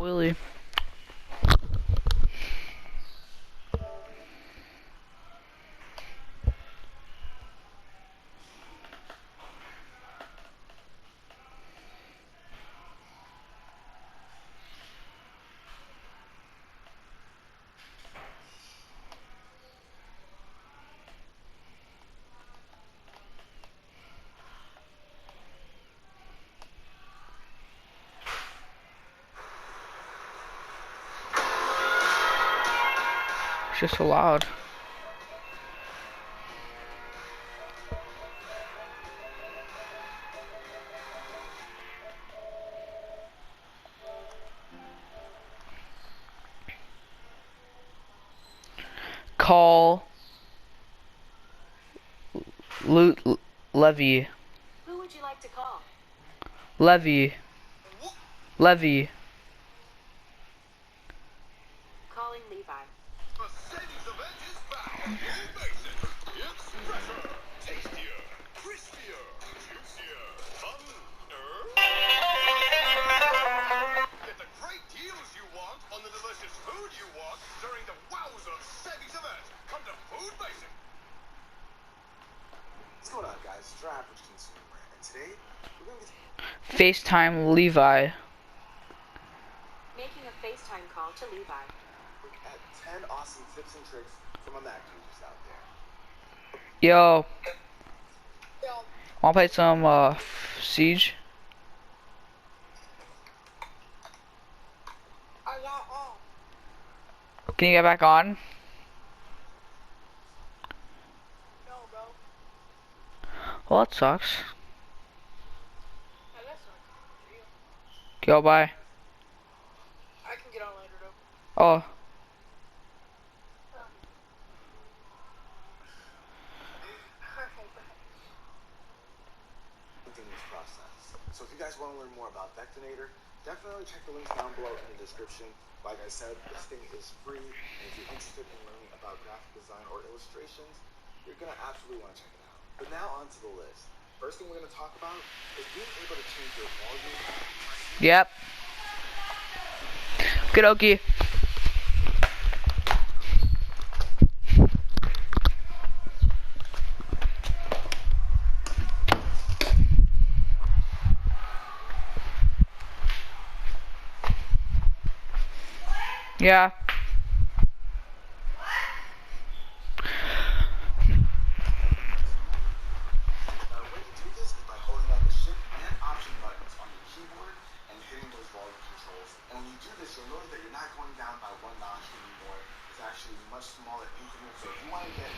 Willie. It's just so loud. Call Levy. Who would you like to call? Levy. Levy. Calling Levi. Mercedes event is back at all bases. It's fresher, tastier, crispier, juicier, funner. Get the great deals you want on the delicious food you want during the Wowzer Savings event. Come to Food Basic. What's going on, guys? It's your average consumer, and today we're going to be FaceTime Levi. Making a FaceTime call to Levi. look at 10 awesome tips and tricks from my Mac users out there. Yo. Wanna play some Siege? Can you get back on? No, bro. Well, that sucks. Yeah, that sucks. Real. Go bye. I can get on later, though. Oh. Alright, bye. In this process. So if you guys want to learn more about Vectinator, definitely check the links down below in the description. Like I said, this thing is free, and if you're interested in learning about graphic design or illustrations, you're going to absolutely want to check it out. But now on to the list. First thing we're going to talk about is being able to change your volume. Yep. Okie dokie. Yeah. Way to do this is by holding down the shift and option buttons on your keyboard and hitting those volume controls. And when you do this, you'll notice that you're not going down by one notch anymore. It's actually much smaller increments. So if you want to get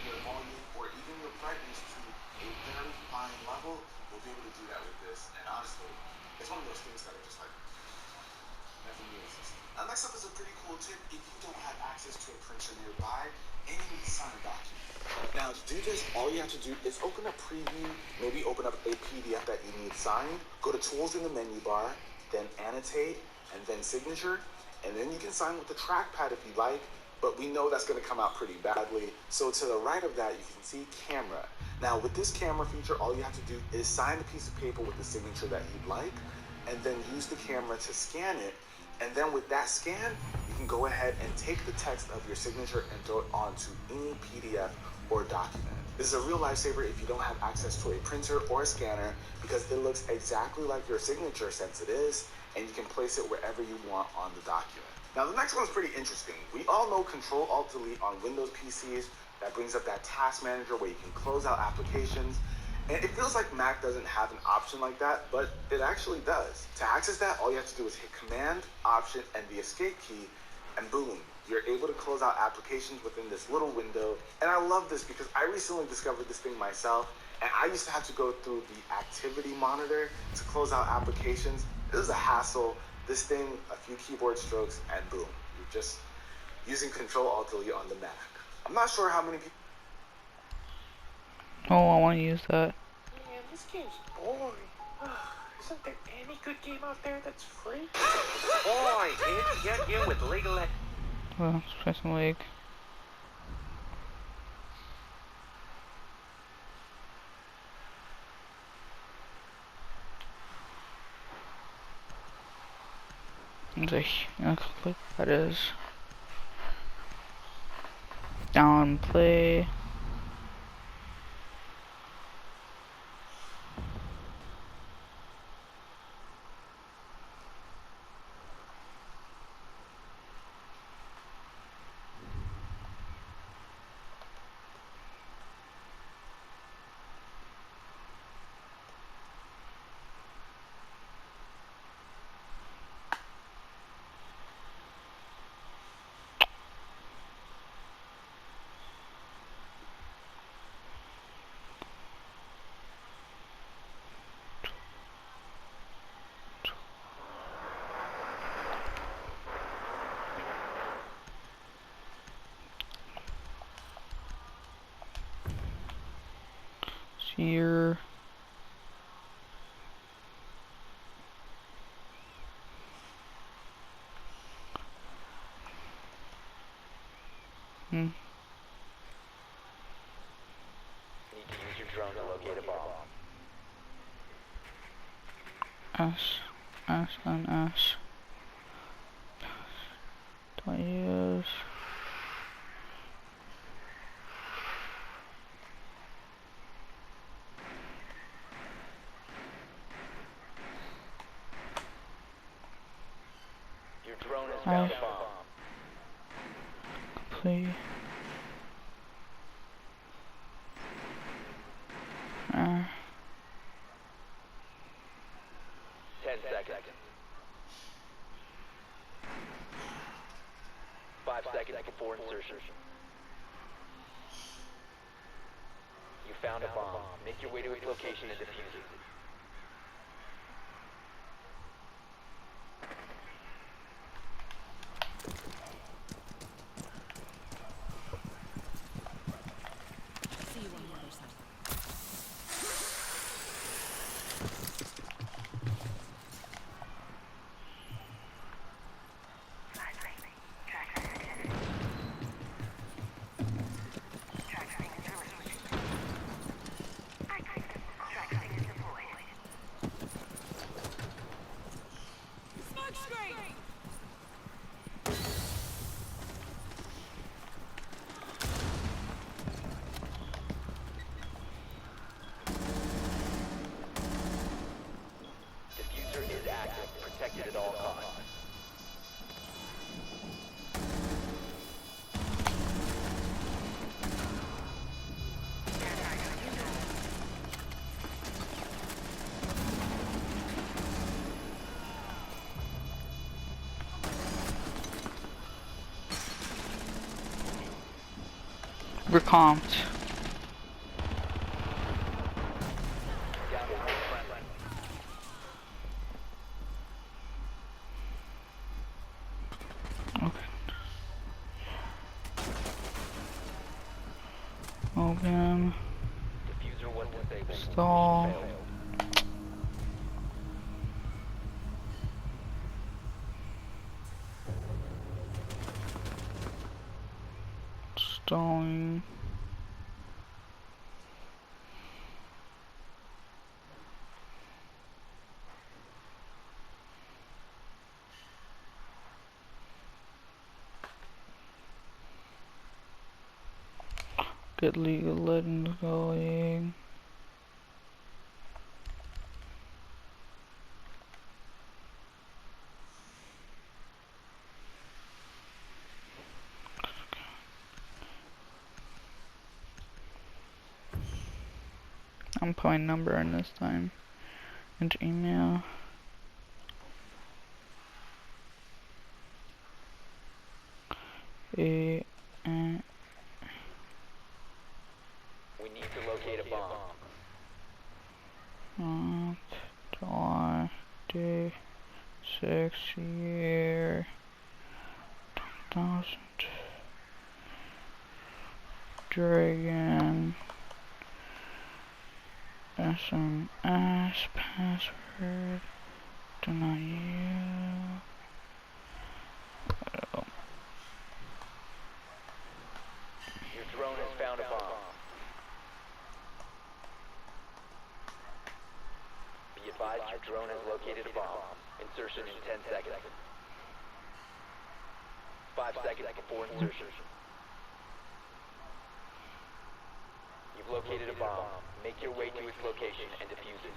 your volume or even your brightness to a very fine level, you'll be able to do that with this. And honestly, it's one of those things that are just like never knew existed. Now, next up is a pretty cool tip. If you don't have access to a printer nearby and you need to sign a document. Now, to do this, all you have to do is open up Preview, maybe open up a PDF that you need signed, go to Tools in the menu bar, then Annotate, and then Signature, and then you can sign with the trackpad if you like, but we know that's going to come out pretty badly. So to the right of that, you can see Camera. Now, with this camera feature, all you have to do is sign a piece of paper with the signature that you'd like, and then use the camera to scan it. And then with that scan, you can go ahead and take the text of your signature and throw it onto any PDF or document. This is a real lifesaver if you don't have access to a printer or a scanner, because it looks exactly like your signature since it is, and you can place it wherever you want on the document. Now the next one's pretty interesting. We all know Control-Alt-Delete on Windows PCs. That brings up that task manager where you can close out applications. And it feels like Mac doesn't have an option like that, but it actually does. To access that, all you have to do is hit Command, Option, and the Escape key, and boom, you're able to close out applications within this little window. And I love this because I recently discovered this thing myself, and I used to have to go through the activity monitor to close out applications. It was a hassle. This thing, a few keyboard strokes, and boom, you're just using Control-Alt-Delete on the Mac. I'm not sure how many people. Oh, I want to use that. Man, this game's boring. Isn't there any good game out there that's free? Boy, kid, get you with legal. Well, let's press some leg. Click that is. Down play. Here. Need to use your drone to locate a bomb. S and S. Don't use. Your drone has found a bomb. Complete. 10 seconds. 5 seconds before insertion. You found a bomb. Make your way to its location and defuse it. Diffuser is active. Protected at all costs. We're comped. Down to one friendly. Okay. Open. Diffuser was disabled. Stall. Mission failed. Stalling. Get legal legends going. I'm putting number in this time. Into email. We need to locate a bomb. July, day, 6 year, 2000. Dragon. SMS password. Do not use. Your drone has found a bomb. Be advised your drone has located a bomb. Insertion in 10 seconds. 5 seconds before insertion. You've located a bomb. Make your way to its location and defuse it.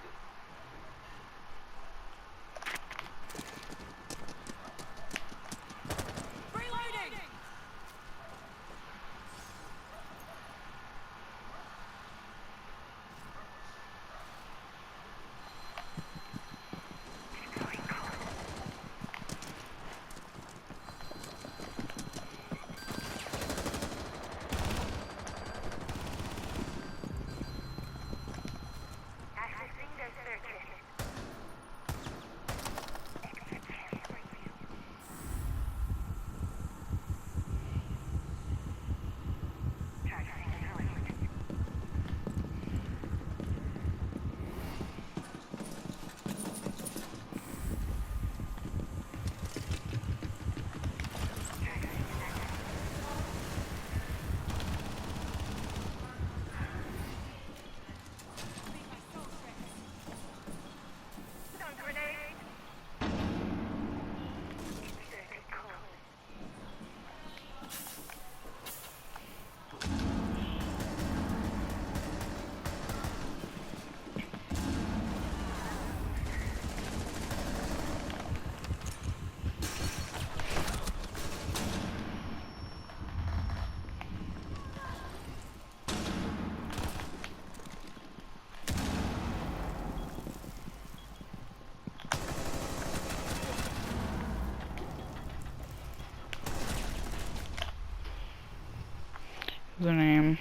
The name.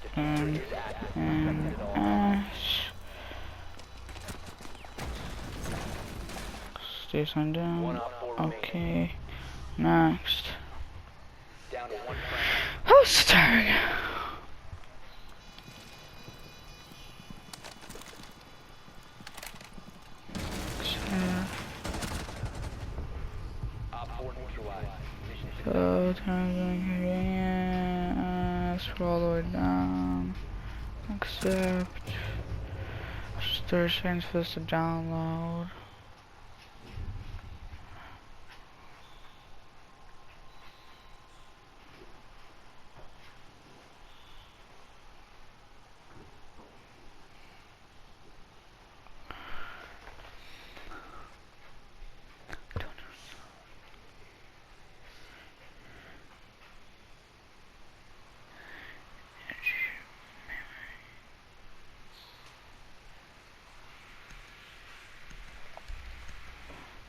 Diffuser is active. And Protected at all costs. Ash. Stay sun down. 1 op 4 remaining. Okay. Next. Down to 1 friendly. Oh, starting. Op 4 neutralized. Mission So, success. times inconvenient. Scroll all the way down. Accept. 30 seconds for this to download.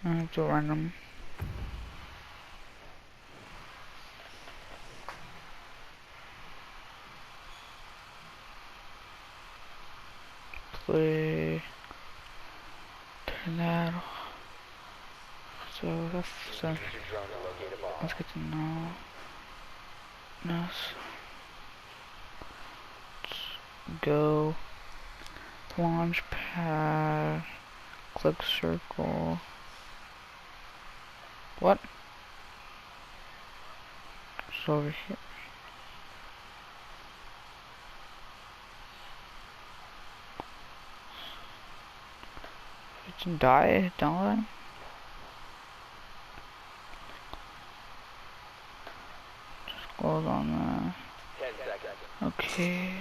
I have to random. Play. Turn that off. So that's so. Use your drone to locate a bomb. Let's get to know. Yes. Let's go. Launch pad. Click circle. What? It's over here. It's die, don't I? Just goes on 10 seconds. okay.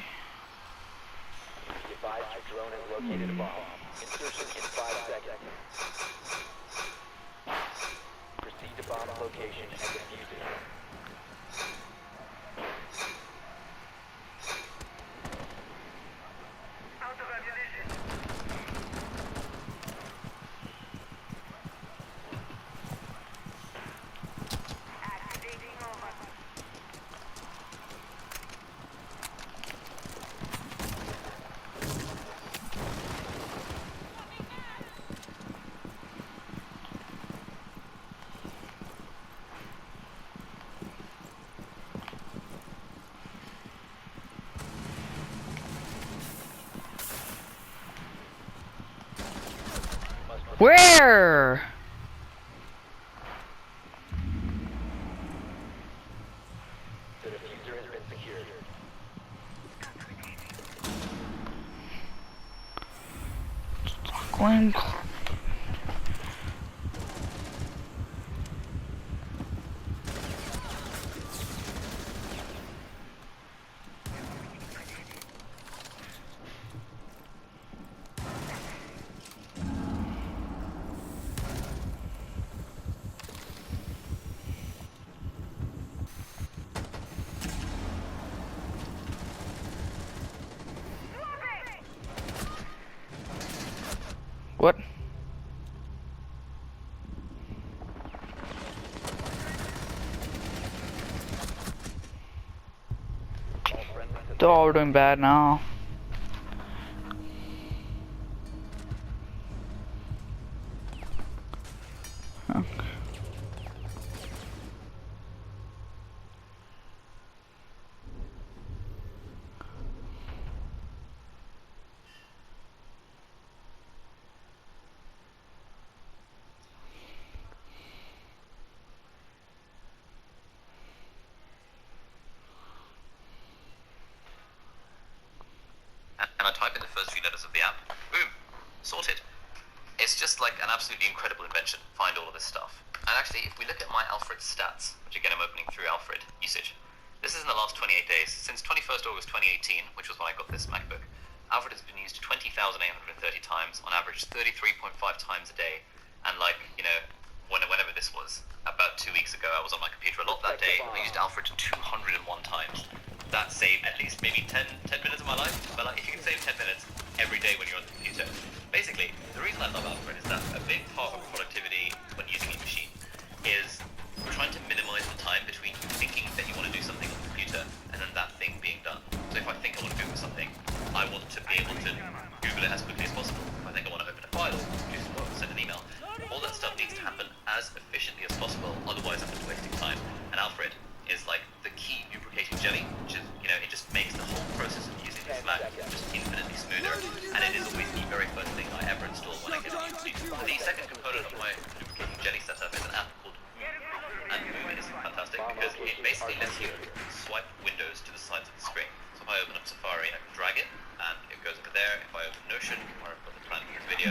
Be advised your drone has located a bomb. Insertion in 5 seconds. Proceed to bomb location and defuse it. Where? The diffuser has been secured. Going. They're all doing bad now. And I type in the first few letters of the app. Boom. Sorted. It's just like an absolutely incredible invention. Find all of this stuff. And actually, if we look at my Alfred stats, which again I'm opening through Alfred usage, this is in the last 28 days. Since 21st August 2018, which was when I got this MacBook, Alfred has been used 20,830 times, on average 33.5 times a day. And like, you know, whenever this was, about 2 weeks ago, I was on my computer a lot that day. I used Alfred 201 times. That saved at least maybe 10 minutes of my life. But like, if you can save 10 minutes every day when you're on the computer, basically, the reason I love Alfred is that a big part of productivity when using a machine is trying to minimize the time between thinking that you want to do something on the computer and then that thing being done. So if I think I want to Google something, I want to be able to Google it as quickly as possible. If I think I want to open a file or send an email, all that stuff needs to happen as efficiently as possible, otherwise I'm just wasting time. And Alfred is like the key lubricating jelly, which is, you know, it just makes the whole process of using this Mac just infinitely smoother, and it is always the very first thing I ever install when I get a new computer. The second component of my lubricating jelly setup is an app called Move, and Move is fantastic because it basically lets you swipe windows to the sides of the screen. So if I open up Safari, I can drag it, and it goes over there. If I open Notion, where I've got the plan for this video,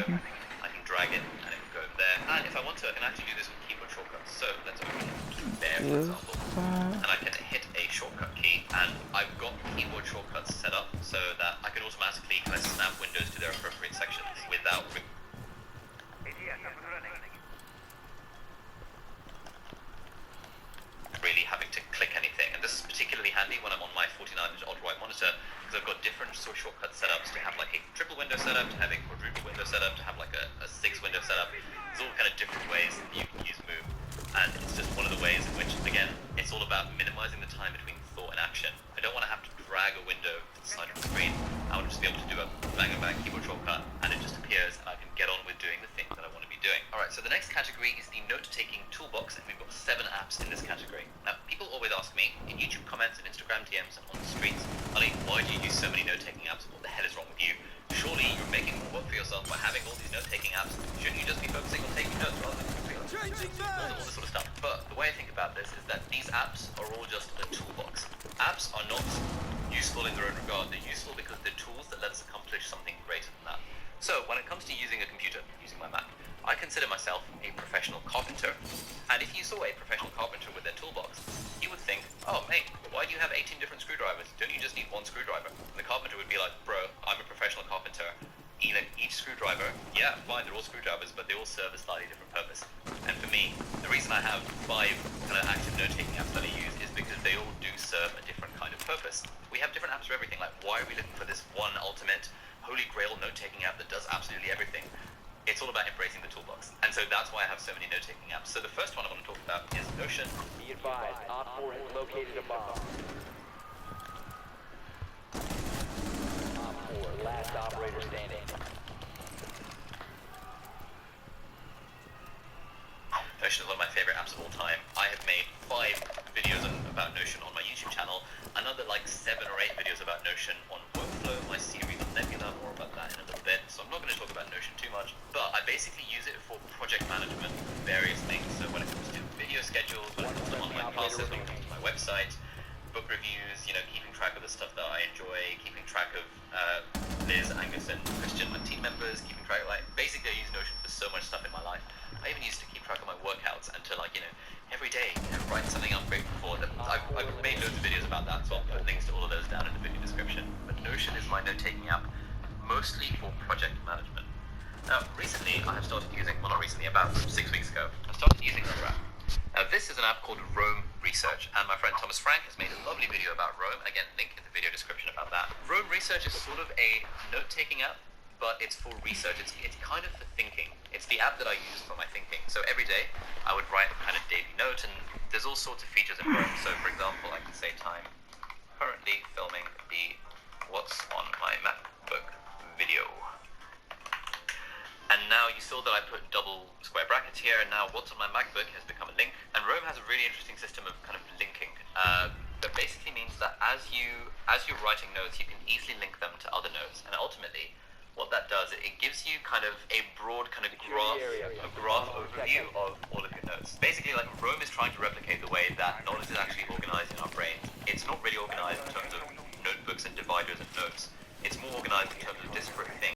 I can drag it, and it will go over there. And if I want to, I can actually do this with keyboard shortcuts. So let's open Bear, for example, and I can hit a shortcut key, and I've got keyboard shortcuts set up so that I can automatically kind of snap windows to their appropriate sections without really having to click anything. And this is particularly handy when I'm on my 49-inch ultra-wide monitor, because I've got different sort of shortcut setups to have like a triple window setup, to have a quadruple window setup, to have like a 6-window setup. There's all kind of different ways that you can use Move, and it's just one of the ways in which, again, it's all about minimizing the time between thought and action. I don't want to have to drag a window to the side of the screen. I want to just be able to do a bang keyboard shortcut, and it just appears, and I can get on with doing the thing that I want to be doing. Alright, so the next category is the note-taking toolbox, and we've got 7 apps in this category. Now, people always ask me, in YouTube comments and Instagram DMs and on the streets, Ali, why do you use so many note-taking apps? What the hell is wrong with you? Surely you're making more work for yourself by having all these note-taking apps. Shouldn't you just be focusing on taking notes rather than all this sort of stuff? But the way I think about this is that these apps are all just a toolbox. Apps are not useful in their own regard. They're useful because they're tools that let us accomplish something greater than that. So when it comes to using a computer, using my Mac, I consider myself a professional carpenter. And if you saw a professional carpenter with their toolbox, you would think, oh mate, why do you have 18 different screwdrivers? Don't you just need one screwdriver? And the carpenter would be like, bro, I'm a professional carpenter. Each screwdriver, yeah, fine, they're all screwdrivers, but they all serve a slightly different purpose. And for me, the reason I have 5 kind of active note-taking apps that I use is because they all do serve a different kind of purpose. We have different apps for everything. Like, why are we looking for this one ultimate holy grail note-taking app that does absolutely everything? It's all about embracing the toolbox. And so that's why I have so many note-taking apps. So the first one I want to talk about is Notion. Be advised, Op 4 has located a bomb. Op 4, last operator standing. Notion is one of my favorite apps of all time. I have made 5 videos about Notion on my YouTube channel, another like 7 or 8 videos about Notion on Workflow, my series on Nebula, more about that in a little bit. So I'm not going to talk about Notion too much, but I basically use it for project management, various things. So when it comes to video schedules, when it comes to online classes, when it comes to my website, book reviews, you know, keeping track of the stuff that I enjoy, keeping track of Liz, Angus, and Christian, my team members, keeping track of, like, basically I use Notion for so much stuff in my life. I even used to keep track of my workouts and to, like, you know, every day, you know, write something I'm grateful for. I've made loads of videos about that, so I'll put links to all of those down in the video description. But Notion is my note-taking app, mostly for project management. Now, recently, I have started using, well, not recently, about 6 weeks ago, I started using another app. Now, this is an app called Rome Research, and my friend Thomas Frank has made a lovely video about Rome. Again, link in the video description about that. Rome Research is sort of a note-taking app, but it's for research. It's kind of for thinking. It's the app that I use for my thinking. So every day, I would write a kind of daily note, and there's all sorts of features in Rome. So, for example, I can say time currently filming the What's on My MacBook video. And now you saw that I put double square brackets here, and now What's on My MacBook has become a link. And Rome has a really interesting system of kind of linking. That basically means that as you're writing notes, you can easily link them to other notes. And ultimately, what that does, it gives you kind of a broad kind of graph overview of all of your notes. Basically, like Rome is trying to replicate the way that knowledge is actually organized in our brains. It's not really organized in terms of notebooks and dividers and notes. It's more organized in terms of disparate things.